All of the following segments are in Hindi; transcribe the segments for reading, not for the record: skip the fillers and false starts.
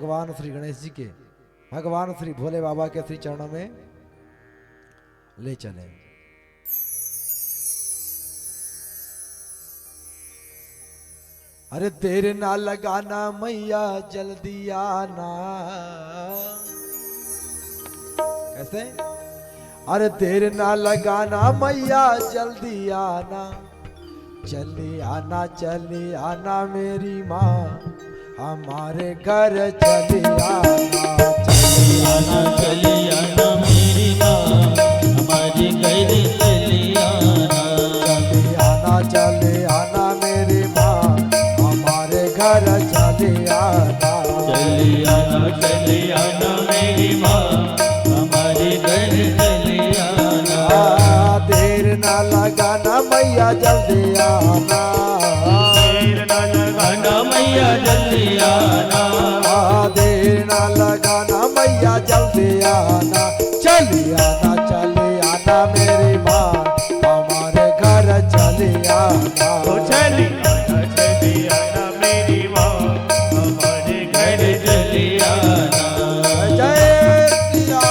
भगवान श्री गणेश जी के, भगवान श्री भोले बाबा के श्री चरणों में ले चले। अरे देर ना लगाना मैया जल्दी आना। कैसे? अरे देर ना लगाना मैया जल्दी आना, चली आना मेरी माँ, हमारे घर चली आना। चली आना मेरी माँ, हमारे घर चली आना। चली आना मेरी माँ, हमारे घर चली आना। चली आना मेरी माँ, हमारे घर चली आना। देर ना लगाना मैया जल्दी आना, देर ना लगाना मैया जल्दी आना। देर ना लगाना मैया जल्दी आना। चली आना मेरी माँ, हमारे घर चली आना। चली आना मेरी माँ, हमारे घर चली आना। जय सिया।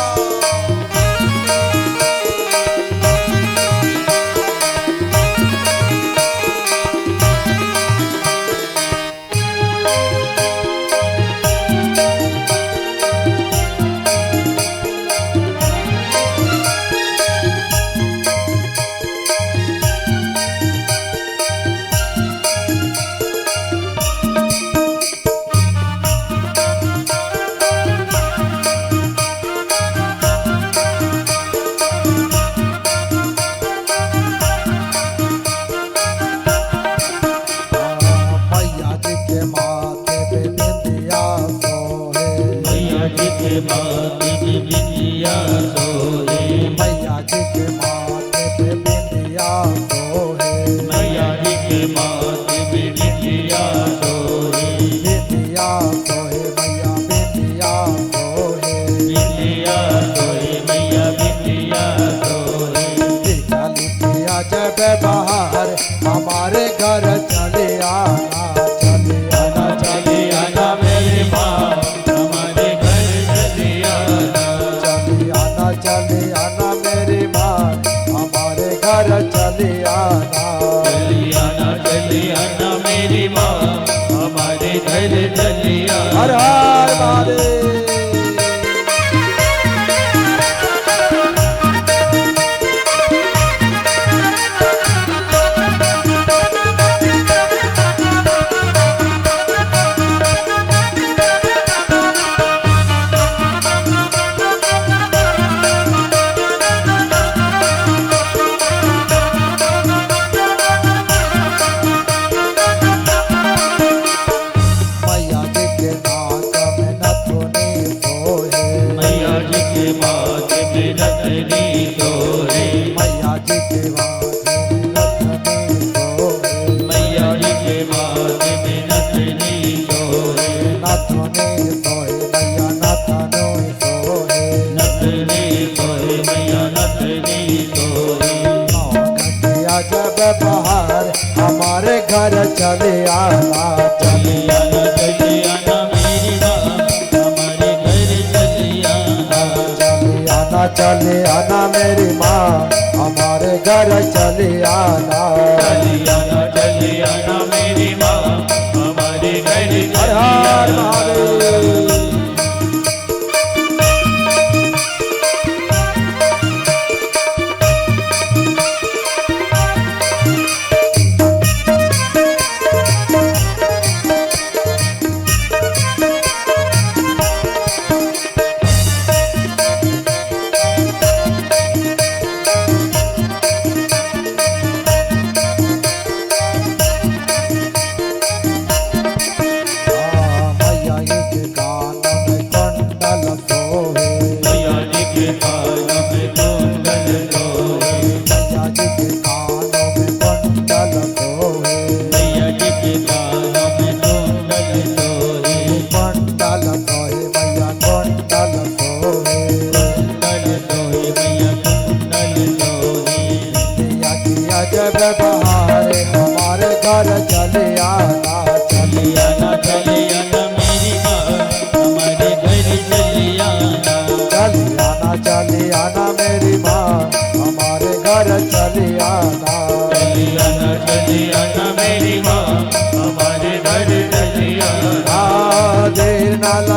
माथे पे बिंदिया सोहे, मैया जी के माथे पे बिंदिया सोहे। मैया जी के माथे पे बिंदिया सोहे। बिंदिया सोहे मैया बिंदिया सोहे। बिंदिया सोहे मैया बिंदिया सोहे। लिखिया जब बाहर हमारे घर चले आना। चले आना मेरी माँ, हमारे घर चली आना। चले आना मेरी माँ, हमारे घर चले आना। चली आना मेरी माँ, हमारे घर चली आना। हर हर महादेव। मैया जी के नाक में नथुनी सोहे। मैया जी के माथे पे नथनी सोहे। मैया जी के माथे में नथुनी सोहे। मैया जी के माथे पे नथनी सोहे। नथुनी सोहे मैया नथुनी सोहे। नथनी सोहे मैया नथनी सोहे। घटिया जब बाहर हमारे घर चले आना। चली आना मेरी माँ, हमारे घर चली आना। चले आना मेरी माँ, हमारे घर चले आना। चली आना मेरी माँ, हमारे घर चली हर हर आना। महादेव। मैया के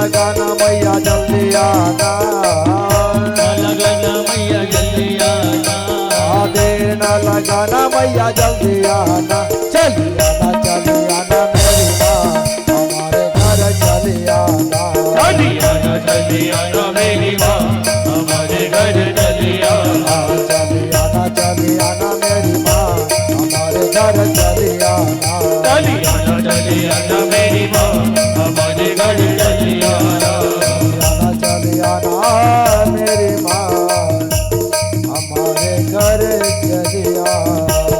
लगाना मैया जल्दी आना, लगना मैया जल्दी आना, देर न लगाना मैया जल्दी आना, चली आना मेरी माँ हमारे घर चली आना, चली आना मेरी माँ हमारे घर चली आना, चली आना मेरी माँ हमारे घर चली आना, चली आना मेरी माँ